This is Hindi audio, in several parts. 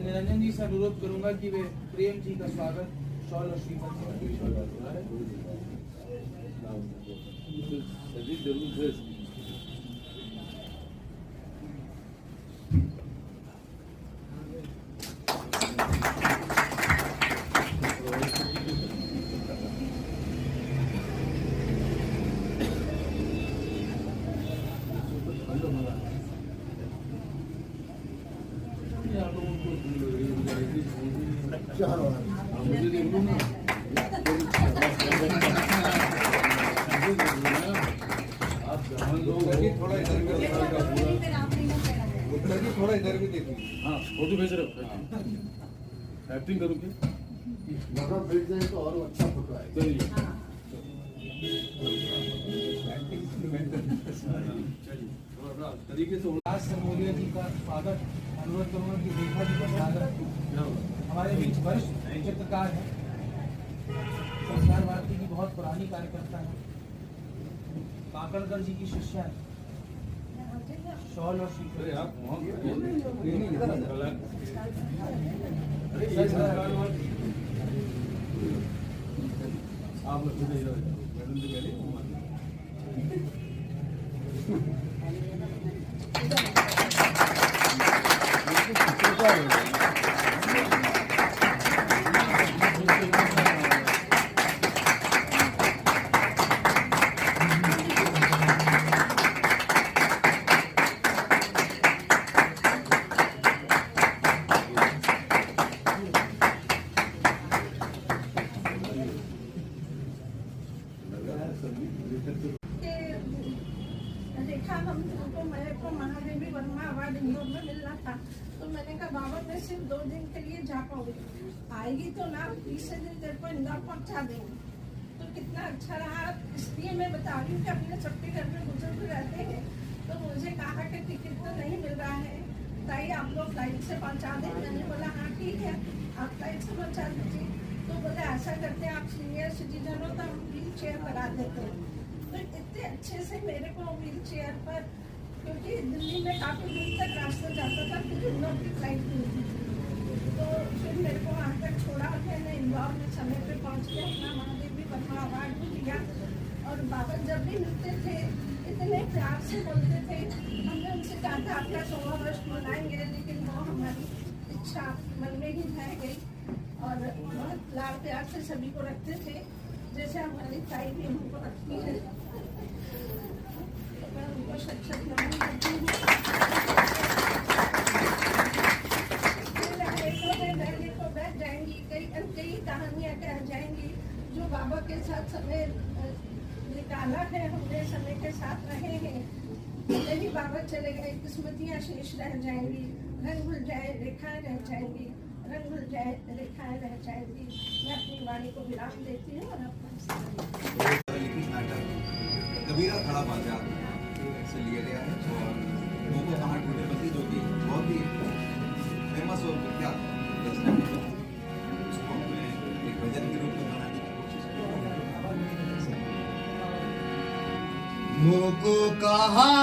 निरंजन जी से अनुरोध करूंगा कि वे प्रेम जी का स्वागत शॉल और श्रीफल से थोड़ा इधर भी देखिए। हाँ फोटो भेज रहे हो एक्टिंग करूँ क्या भेज दें तो और अच्छा फोटो आएगा। चलिए तरीके से उल्लास सरमोलिया जी का स्वागत अनुरोध करूंगा कि रेखा जी का स्वागत हमारे बीच वरिष्ठ चित्रकार है, संसार भारती की बहुत पुरानी कार्यकर्ता है, काकड़कर जी की शिष्या है, शॉल और श्रीफल देखा हमको मेरे को महादेवी वर्मा अवार्ड इंदौर में मिलना था, तो मैंने कहा बाबा मैं सिर्फ 2 दिन के लिए जा पाऊंगी, आएगी तो ना तीसरे दिन तेरे को इंदौर पहुंचा देंगे। तो कितना अच्छा रहा, इसलिए मैं बता रही हूँ कि अपने सबके घर में बुजुर्ग रहते हैं, तो मुझे कहा कि टिकट तो नहीं मिल रहा है, ताई आप लोग फ्लाइट से पहुँचा दें। मैंने बोला हाँ ठीक है, आप फ्लाइट से पहुँचा दीजिए। तो बोले ऐसा करते हैं आप सीनियर सिटीजन हो तो हम व्हील चेयर लगा देते हैं। तो इतने अच्छे से मेरे को व्हील चेयर पर, क्योंकि दिल्ली में काफ़ी दूर तक रास्ता जाता था, फिर इंदौर की फ्लाइट मिलती थी, तो फिर मेरे को वहाँ तक छोड़ा। मैंने इंदौर में समय पे पहुँच के अपना महादेवी वर्मा अवार्ड भी लिया। और बाबा जब भी मिलते थे इतने प्यार से बोलते थे। हमने उनसे कहा था आपका 100वां वर्ष मनाएंगे, लेकिन वो हमारी इच्छा मन में ही रह गई। और बहुत लाड़ प्यार से सभी को रखते थे, जैसे हमारी ताई भी हमको रखती है। मैं उनको सच नमन करती हूँ। बैठ जाएंगी, कई कहानियाँ कह जाएंगी जो बाबा के साथ समय निकाला है, हमने समय के साथ रहे हैं। भले ही बाबा चले गए, किस्मतियाँ शेष रह जाएंगी, रंग भूल जाए रेखाएं रह जाएंगी, रंग भूल जाए रेखाएं रह जाएंगी। मैं अपनी वाणी को विराम देती हूँ और अपना कबीरा खड़ा बाजार से लिया गया है, और मोको कहाँ ढूंढे बंदी, जो कि बहुत ही फेमस और विख्यात रचना है, उसको हमने एक भजन के रूप में बनाने की कोशिश की। मोको कहाँ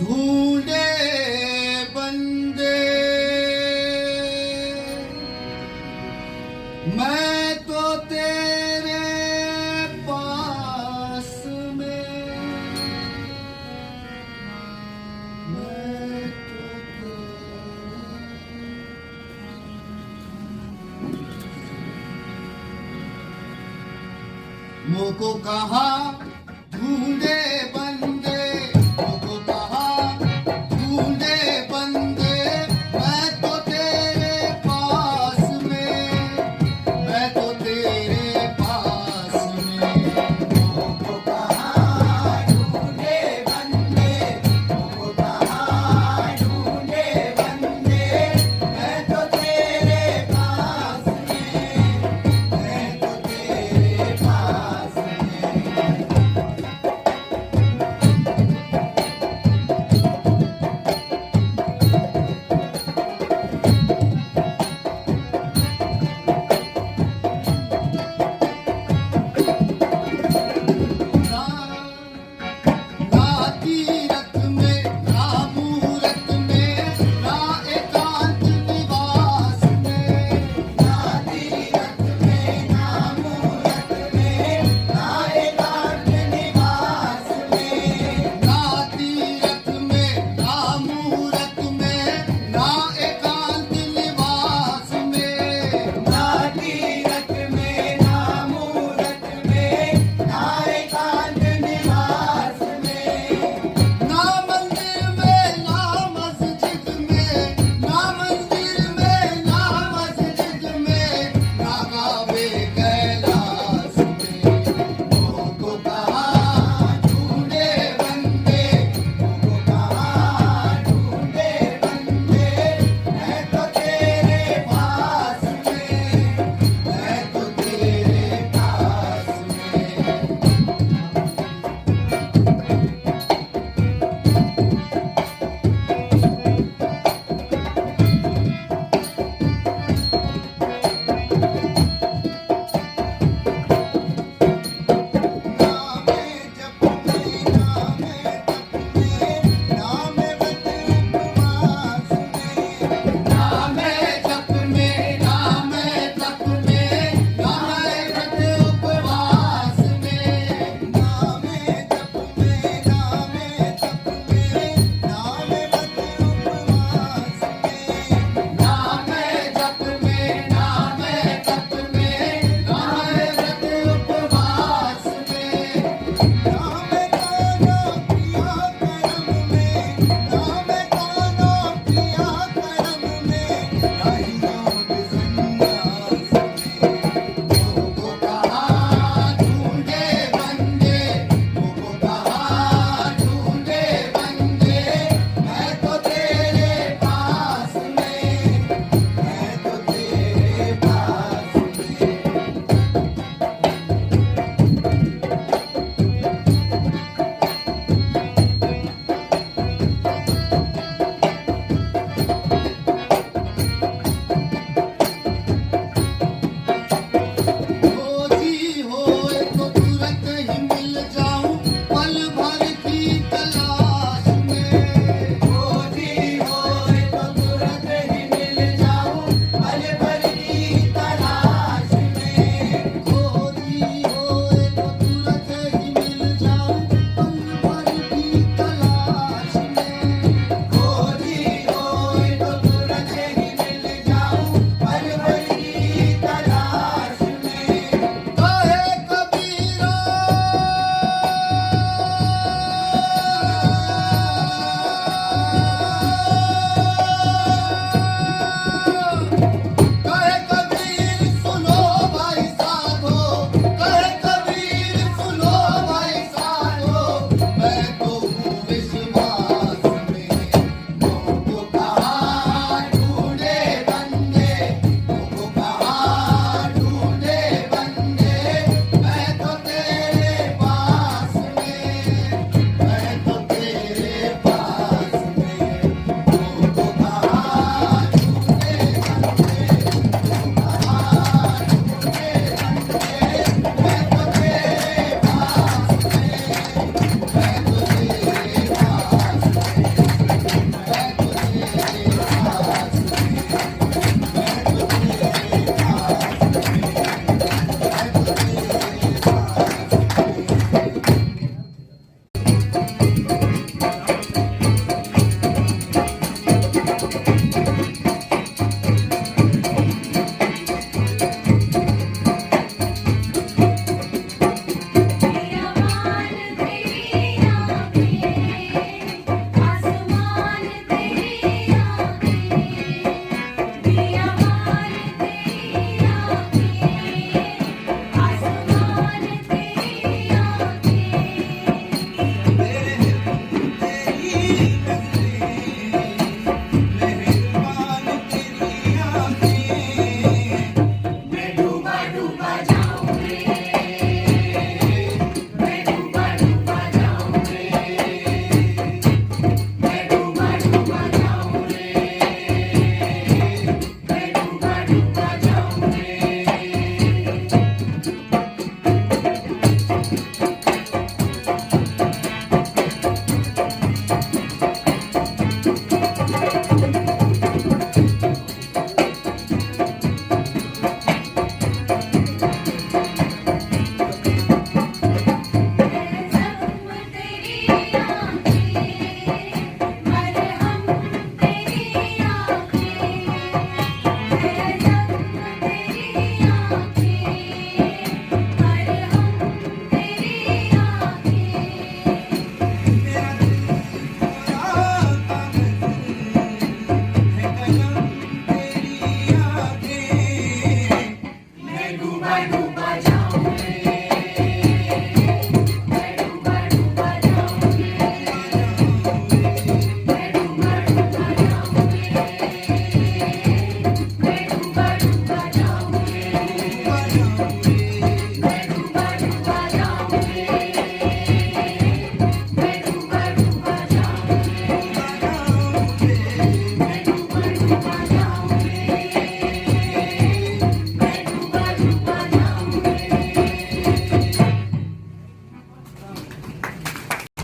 ढूंढे बंदे, मैं तो तेरे पास में, मैं तो मोको कहाँ ढूंढे बंदे, मोको कहाँ ढूंढे बंदे, मैं तो तेरे पास में, मैं तो तेरे पास में। मोको कहाँ ढूंढे बंदे, मोको कहाँ ढूंढे बंदे, मैं तो तेरे पास में।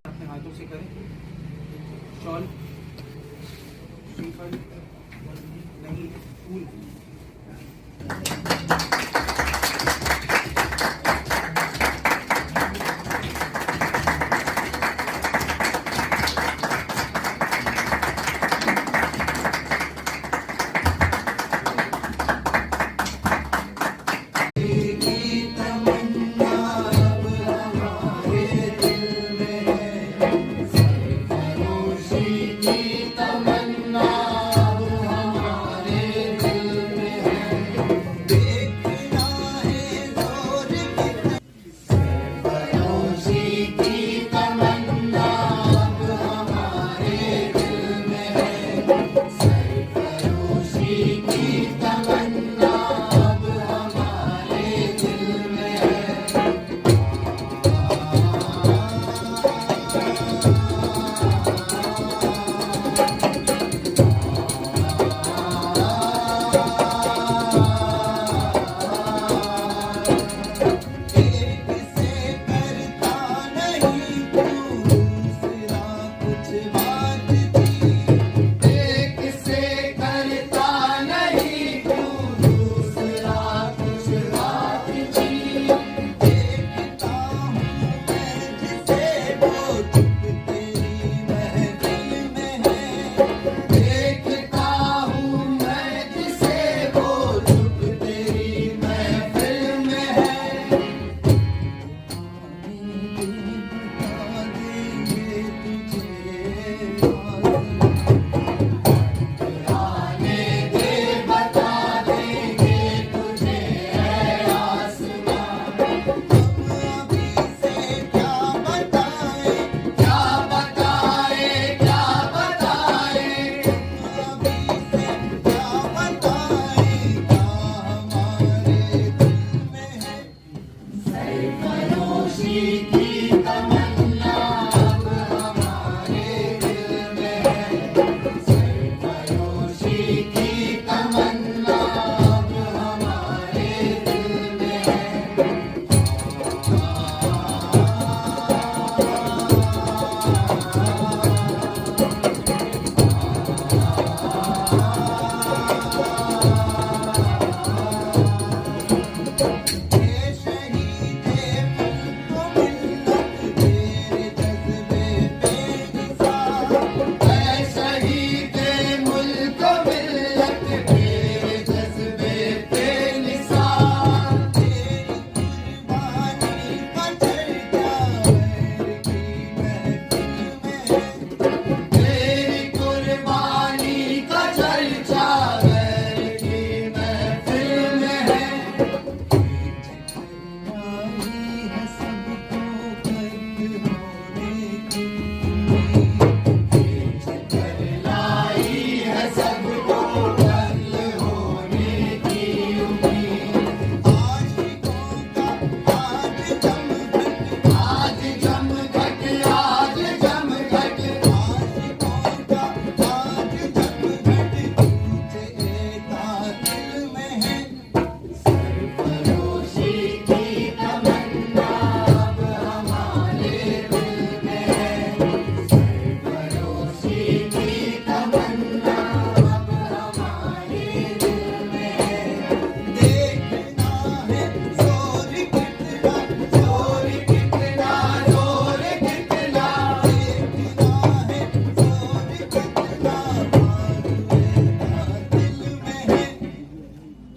अपने हाथों से करें। शॉल, श्रीफल, नहीं फूल।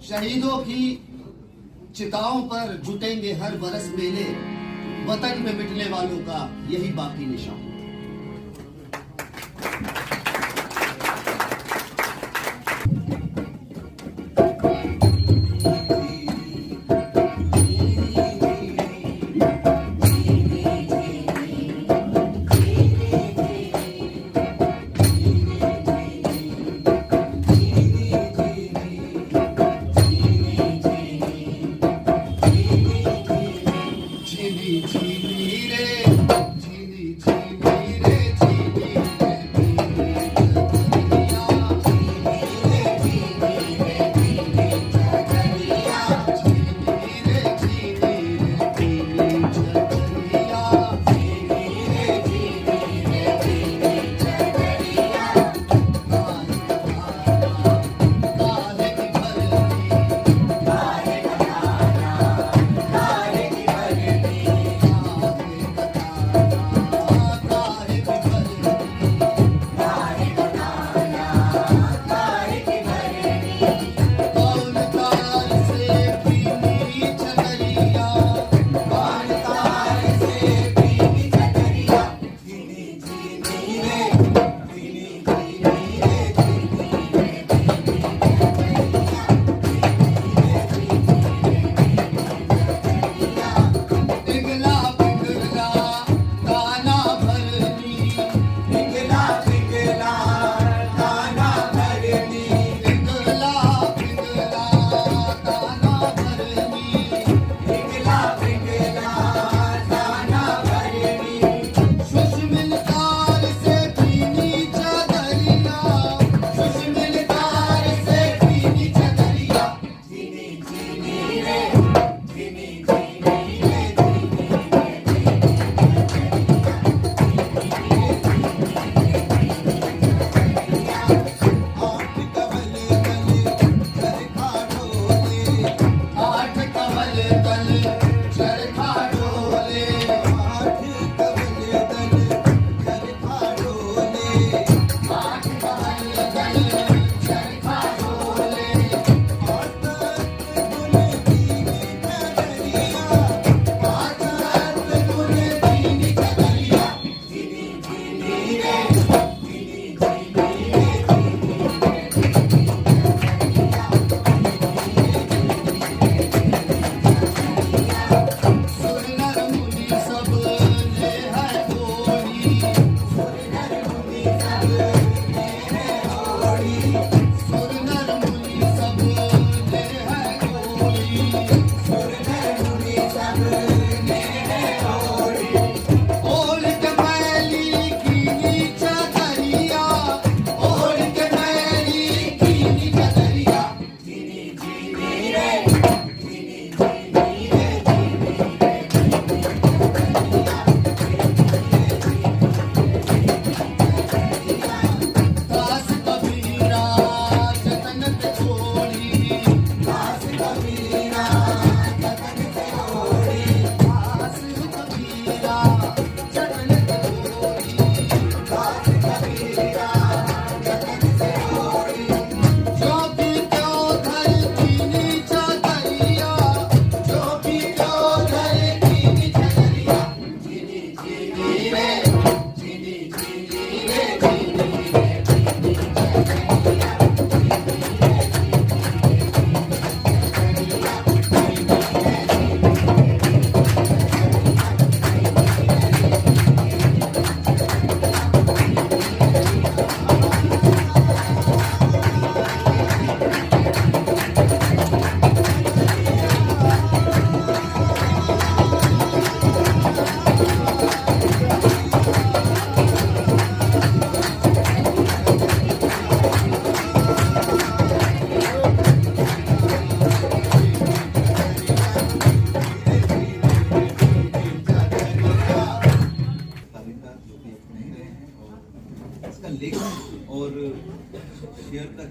शहीदों की चिताओं पर जुटेंगे हर बरस मेले, वतन पे मिटने वालों का यही बाकी निशान।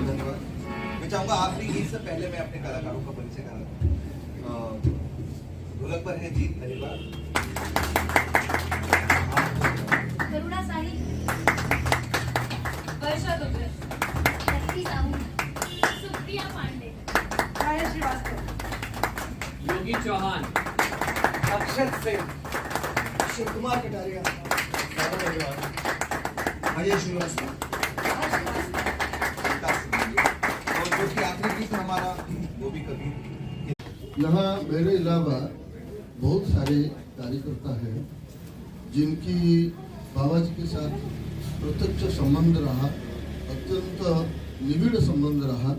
धन्यवाद। मैं चाहूंगा आखिरी गीत से पहले मैं अपने कलाकारों का परिचय करा। ढोलक पर है जीत हरिवाल, करुणा साही, वर्षा दुबे, लक्ष्मी साहू, सुप्रिया पांडे, छाया श्रीवास्तव, योगी चौहान, अक्षत सिंह, शिव कुमार कटारिया, हरीश श्रीवास्तव, और जो कि आखिरी गीत हमारा वो भी कभी यहाँ मेरे अलावा बहुत सारे कार्यकर्ता हैं जिनकी बाबा जी के साथ प्रत्यक्ष संबंध रहा, अत्यंत निबिड़ संबंध रहा।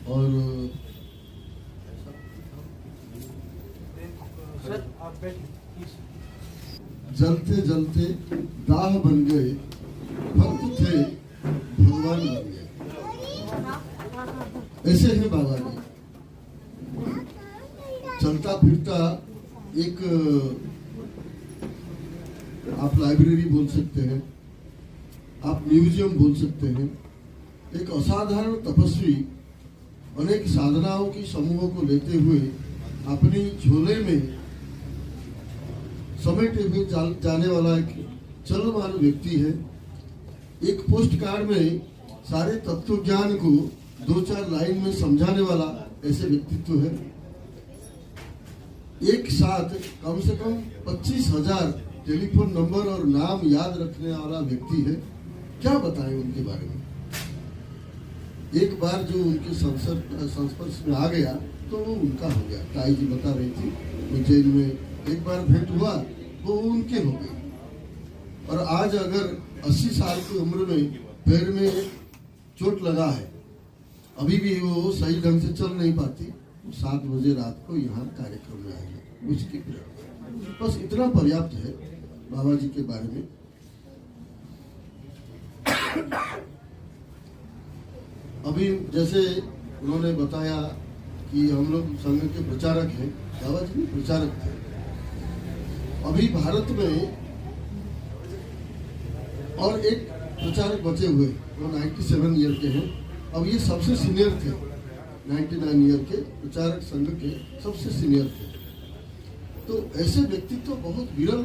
और सर आप बैठिए। जलते जलते दाह बन गए, भक्त थे भगवान बन गए, ऐसे हैं बाबा जी। चलता फिरता एक आप लाइब्रेरी बोल सकते हैं, आप म्यूजियम बोल सकते हैं। एक असाधारण तपस्वी अनेक साधनाओं की समूहों को लेते हुए अपनी झोले में समेटे हुए जाने वाला एक चलमान व्यक्ति है। एक पोस्ट कार्ड में सारे तत्व ज्ञान को 2-4 लाइन में समझाने वाला ऐसे व्यक्तित्व है। एक साथ कम से कम 25,000 टेलीफोन नंबर और नाम याद रखने वाला व्यक्ति है। क्या बताएं उनके बारे में। एक बार जो उनके संस्पर्श में आ गया तो वो उनका हो गया। ताई जी बता रही थी उज्जैन में एक बार भेंट हुआ वो उनके हो गए। और आज अगर 80 साल की उम्र में पैर में चोट लगा है, अभी भी वो सही ढंग से चल नहीं पाती, 7 बजे रात को यहाँ कार्यक्रम में आएगी उसकी प्रेरणा। बस इतना पर्याप्त है बाबा जी के बारे में। अभी जैसे उन्होंने बताया कि हम लोग संघ के प्रचारक हैं, बाबा जी भी प्रचारक थे। अभी भारत में और एक प्रचारक बचे हुए, वो 97 ईयर के हैं। अब ये सबसे सीनियर थे, 99 ईयर के प्रचारक संघ के सबसे सीनियर थे। तो ऐसे व्यक्तित्व बहुत विरल,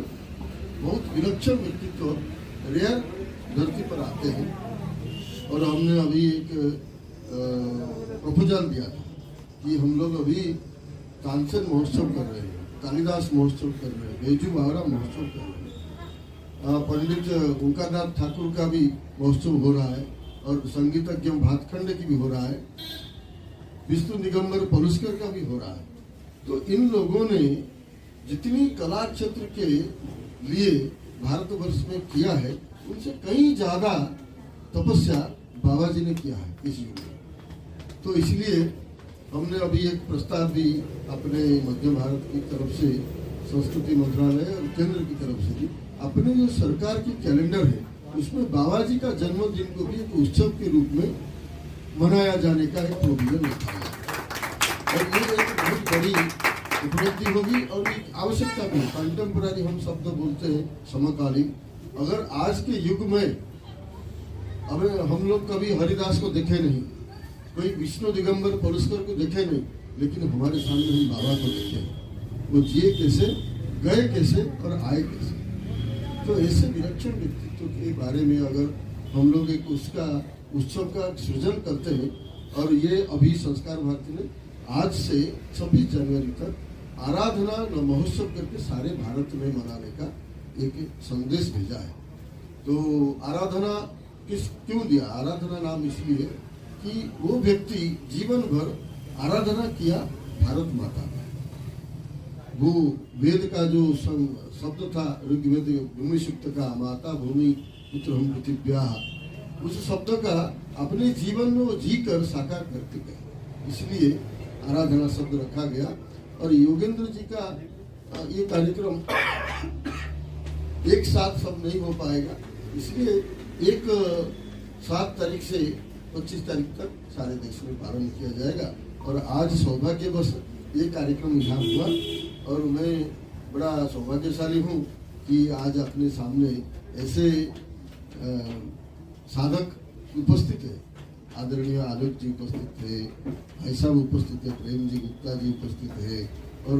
बहुत विलक्षण व्यक्तित्व रेयर धरती पर आते हैं। और हमने अभी एक प्रपोजल दिया था कि हम लोग अभी तानसेन महोत्सव कर रहे हैं, कालिदास महोत्सव कर रहे हैं, बैजू बावरा महोत्सव कर रहे हैं, पंडित ओंकारनाथ ठाकुर का भी महोत्सव हो रहा है और संगीतज्ञ भातखंडे की भी हो रहा है, विष्णु दिगंबर पलुस्कर का भी हो रहा है। तो इन लोगों ने जितनी कला क्षेत्र के लिए भारतवर्ष में किया है उनसे कहीं ज्यादा तपस्या बाबा जी ने किया है इस युग में। तो इसलिए हमने अभी एक प्रस्ताव भी अपने मध्य भारत की तरफ से संस्कृति मंत्रालय और केंद्र की तरफ से भी अपने जो सरकार की कैलेंडर है उसमें बाबा जी का जन्मदिन को भी एक उत्सव के रूप में मनाया जाने का एक प्रोविजन रखा है। और ये एक बहुत बड़ी उपलब्धि होगी और एक आवश्यकता भी। कंटेम्पोररी हम शब्द बोलते हैं, समकालीन। अगर आज के युग में अब हम लोग कभी हरिदास को देखे नहीं, कोई विष्णु दिगंबर पलुस्कर को देखे नहीं, लेकिन हमारे सामने हम बाबा को देखे। वो जिए कैसे, गए कैसे और आए कैसे। तो ऐसे विलक्षण व्यक्तित्व के बारे में अगर हम लोग एक उसका उत्सव का सृजन करते हैं, और ये अभी संस्कार भारती ने आज से 26 जनवरी तक आराधना महोत्सव करके सारे भारत में मनाने का एक संदेश भेजा है। तो आराधना क्यों दिया? आराधना नाम इसलिए कि वो व्यक्ति जीवन भर आराधना किया भारत माता का। वो वेद का जो शब्द था ऋग्वेद भूमि सूक्त का, माता भूमि पुत्र हम पृथिव्या, उस शब्द का अपने जीवन में वो जी कर साकार करते गए, इसलिए आराधना शब्द रखा गया। और योगेंद्र जी का ये कार्यक्रम एक साथ सब नहीं हो पाएगा, इसलिए एक 7 तारीख से 25 तारीख तक सारे देश में प्रारंभ किया जाएगा। और आज सौभाग्यवश ये कार्यक्रम यहाँ हुआ और मैं बड़ा सौभाग्यशाली हूँ कि आज अपने सामने ऐसे साधक उपस्थित है। आदरणीय आलोक जी उपस्थित थे, भाई साहब उपस्थित थे, प्रेम जी गुप्ता जी उपस्थित थे और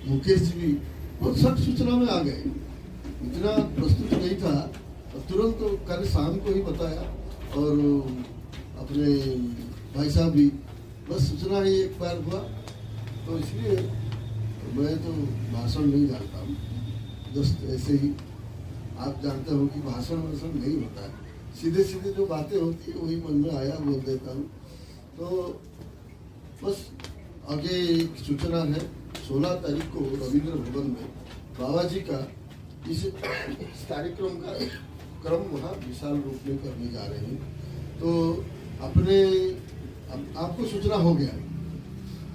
मुकेश जी भी बहुत सब सूचना में आ गए। इतना प्रस्तुत नहीं था, तुरंत तो कल शाम को ही बताया और अपने भाई साहब भी बस सूचना ही एक बार हुआ। तो इसलिए मैं तो भाषण नहीं जानता हूँ, जस्ट ऐसे ही आप जानते हो कि भाषण वाषण नहीं होता है, सीधे सीधे जो बातें होती है वही मन में आया बोल देता हूँ। तो बस आगे एक सूचना है, 16 तारीख को रविंद्र भवन में बाबा जी का इस कार्यक्रम का क्रम वहाँ विशाल रूप में करने जा रहे हैं। तो अपने आपको सूचना हो गया,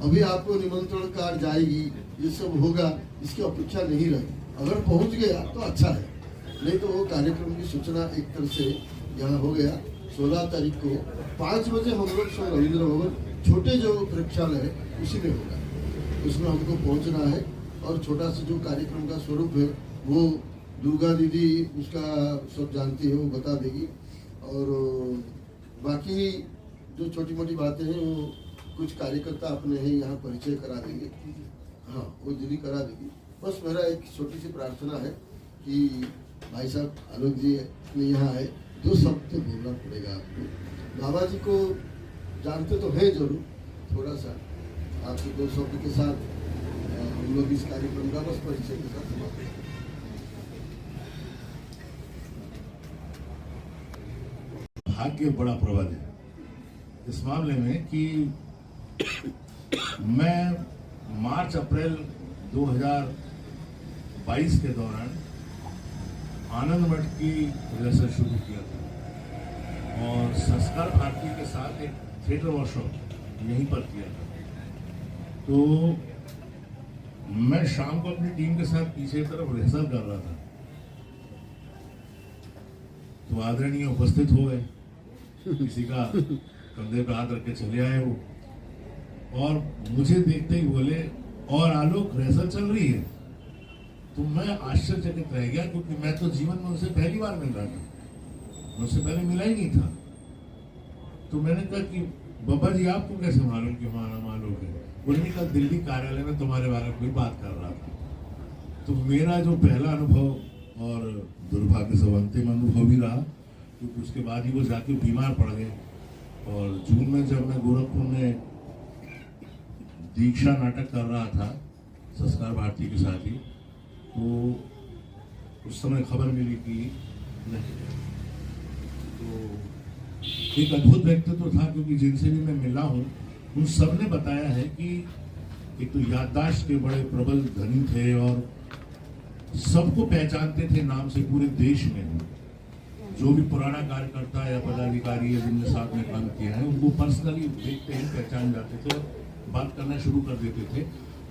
अभी आपको निमंत्रण कार्ड जाएगी, ये सब होगा, इसकी अपेक्षा नहीं रही। अगर पहुँच गया तो अच्छा है, नहीं तो वो कार्यक्रम की सूचना एक तरह से यहाँ हो गया। 16 तारीख को 5 बजे हम लोग सब रविंद्र भवन छोटे जो प्रेक्षालय है उसी में होगा, उसमें हमको पहुँचना है। और छोटा सा जो कार्यक्रम का स्वरूप है वो दुर्गा दीदी उसका सब जानती है, वो बता देगी। और बाकी जो छोटी मोटी बातें हैं वो कुछ कार्यकर्ता अपने हैं यहाँ परिचय करा देंगे, हाँ वो दीदी करा देगी। बस मेरा एक छोटी सी प्रार्थना है कि भाई साहब आलोक जी ने यहाँ आए, 2 शब्द बोलना पड़ेगा आपको। बाबा जी को जानते तो हैं जरूर, थोड़ा सा आपके 2 शब्द के साथ हम लोग इस कार्यक्रम का बस परिचय के साथ समाप्त करें। भाग्य बड़ा प्रबल है इस मामले में कि मैं मार्च अप्रैल 2022 के दौरान आनंद मठ की रिहर्सल शुरू किया था और संस्कार भारती के साथ एक थिएटर वर्कशॉप यहीं पर किया था। तो मैं शाम को अपनी टीम के साथ पीछे तरफ रिहर्सल कर रहा था, तो आदरणीय उपस्थित हो गए, किसी का कंधे पे हाथ रख के चले आए वो, और मुझे देखते ही बोले और आलोक रिहर्सल चल रही है। तो मैं आश्चर्यचकित रह गया, क्योंकि मैं तो जीवन में उनसे पहली बार मिल रहा था, मुझसे पहले मिला ही नहीं था। तो मैंने कहा कि बाबा जी आपको कैसे मालूम कि हमारा मालूम है? उन्होंने कहा दिल्ली कार्यालय में तुम्हारे बारे में कोई बात कर रहा था। तो मेरा जो पहला अनुभव और दुर्भाग्य से अंतिम अनुभव भी रहा, क्योंकि उसके बाद ही वो जाके बीमार पड़ गए। और जून में जब मैं गोरखपुर में दीक्षा नाटक कर रहा था संस्कार भारती के साथ ही, तो उस समय खबर मिली कि नहीं। तो एक अद्भुत व्यक्तित्व था, क्योंकि जिनसे भी मैं मिला हूँ उन सब ने बताया है कि एक तो याददाश्त के बड़े प्रबल धनी थे और सबको पहचानते थे नाम से पूरे देश में। जो भी पुराना कार्यकर्ता या पदाधिकारी है जिनके साथ में काम किया है उनको पर्सनली देखते ही पहचान जाते थे और बात करना शुरू कर देते थे।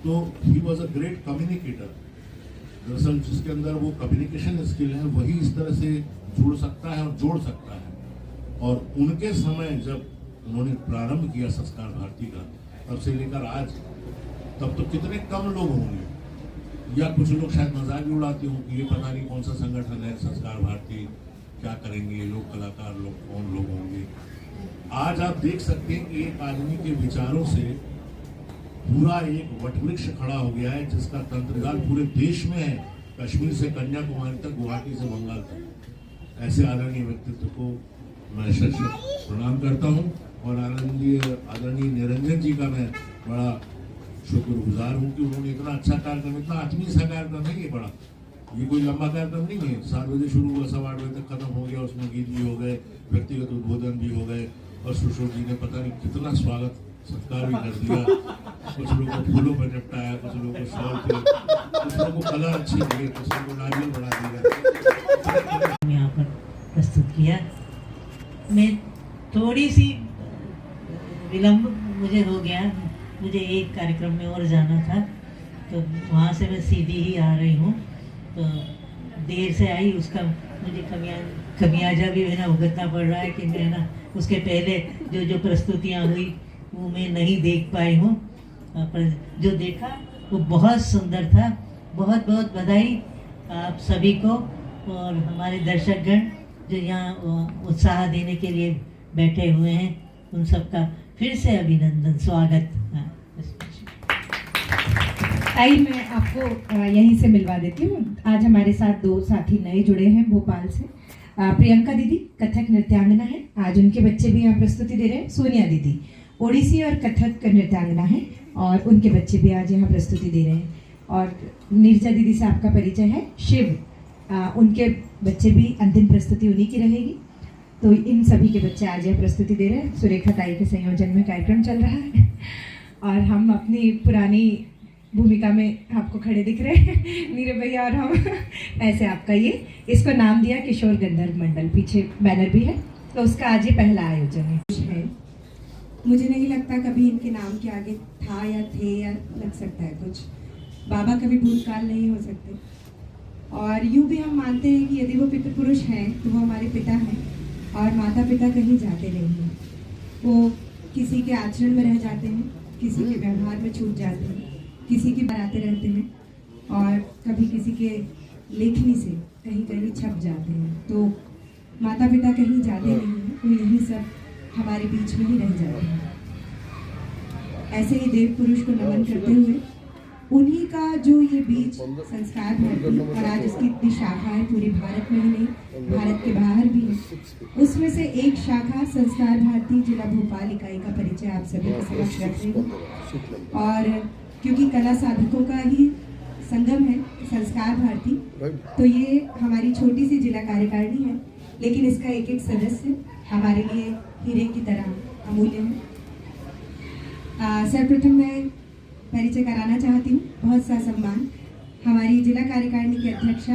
तो he was a great communicator. दरअसल जिसके अंदर वो कम्युनिकेशन स्किल है वही इस तरह से जुड़ सकता है और जोड़ सकता है। और उनके समय जब उन्होंने प्रारंभ किया संस्कार भारती का, तब से लेकर आज, तब तो कितने कम लोग होंगे, या कुछ लोग शायद मजाक भी उड़ाते हों कि ये पता नहीं कौन सा संगठन है संस्कार भारती, क्या करेंगे लोग, कलाकार लोग कौन लोग होंगे। आज आप देख सकते हैं कि एक आदमी के विचारों से पूरा एक वटवृक्ष खड़ा हो गया है, जिसका तंत्रजाल पूरे देश में है, कश्मीर से कन्याकुमारी तक, गुवाहाटी से बंगाल तक। ऐसे आदरणीय व्यक्तित्व को मैं शत प्रणाम करता हूँ और आदरणीय निरंजन जी का मैं बड़ा शुक्रगुजार हूँ कि उन्होंने इतना अच्छा कार्यक्रम, इतना आत्मीय सा कार्यक्रम है ये, बड़ा ये कोई लंबा कार्यक्रम नहीं है। 7 बजे शुरू हुआ, 8:15 बजे तक खत्म हो गया। उसमें गीत भी हो गए, व्यक्तिगत उद्बोधन भी हो गए और सुश्रोत जी ने पता नहीं कितना स्वागत सत्कार भी कर दिया। कुछ लोगों को फूलों पर निपटाया, कुछ लोगों को शॉल थे, कुछ लोगों को कलर अच्छे लगे, कुछ लोगों को नारियल बढ़ा दिया। यहाँ पर प्रस्तुत किया। मैं थोड़ी सी विलम्ब मुझे हो गया, मुझे एक कार्यक्रम में और जाना था, तो वहाँ से मैं सीधी ही आ रही हूँ। तो देर से आई उसका मुझे खमियाजा भी है ना भुगतना पड़ रहा है कि मैं ना उसके पहले जो प्रस्तुतियाँ हुई वो मैं नहीं देख पाई हूँ, पर जो देखा वो बहुत सुंदर था। बहुत बहुत बधाई आप सभी को और हमारे दर्शकगण जो यहाँ उत्साह देने के लिए बैठे हुए हैं, उन सबका फिर से अभिनंदन, स्वागत। आई मैं आपको यहीं से मिलवा देती हूँ। आज हमारे साथ 2 साथी नए जुड़े हैं भोपाल से। प्रियंका दीदी कथक नृत्यांगना है, आज उनके बच्चे भी यहाँ प्रस्तुति दे रहे हैं। सोनिया दीदी ओडिसी और कथक नृत्यांगना है और उनके बच्चे भी आज यहाँ प्रस्तुति दे रहे हैं। और नीरजा दीदी से आपका परिचय है। शिव उनके बच्चे भी, अंतिम प्रस्तुति उन्हीं की रहेगी। तो इन सभी के बच्चे आज यहाँ प्रस्तुति दे रहे हैं। सुरेखा ताई के संयोजन में कार्यक्रम चल रहा है और हम अपनी पुरानी भूमिका में आपको खड़े दिख रहे हैं, नीरज भैया और हम। ऐसे आपका ये, इसको नाम दिया किशोर गंधर्व मंडल, पीछे बैनर भी है, तो उसका आज ये पहला आयोजन है। मुझे नहीं लगता कभी इनके नाम के आगे था या थे या लग सकता है कुछ। बाबा कभी भूतकाल नहीं हो सकते और यूँ भी हम मानते हैं कि यदि वो पितृपुरुष हैं तो वो हमारे पिता हैं और माता पिता कहीं जाते नहीं हैं। वो किसी के आचरण में रह जाते हैं, किसी के व्यवहार में छूट जाते हैं, किसी की बनाते रहते हैं और कभी किसी के लेखनी से कहीं कहीं छप जाते हैं। तो माता पिता कहीं जाते नहीं हैं, तो यही सब हमारे बीच में ही रह जाते हैं। ऐसे ही देव पुरुष को नमन करते हुए उन्हीं का जो ये बीज संस्कार भारती, और आज उसकी इतनी शाखाएं पूरे भारत में ही नहीं, भारत के बाहर भी है, उसमें से एक शाखा संस्कार भारती जिला भोपाल इकाई का परिचय आप सभी के समक्ष रख रही हूँ। और क्योंकि कला साधकों का ही संगम है संस्कार भारती, तो ये हमारी छोटी सी जिला कार्यकारिणी है, लेकिन इसका एक एक सदस्य हमारे लिए हीरे की तरह अमूल्य है। सर्वप्रथम मैं परिचय कराना चाहती हूँ, बहुत सा सम्मान हमारी जिला कार्यकारिणी की अध्यक्षा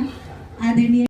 आदरणीय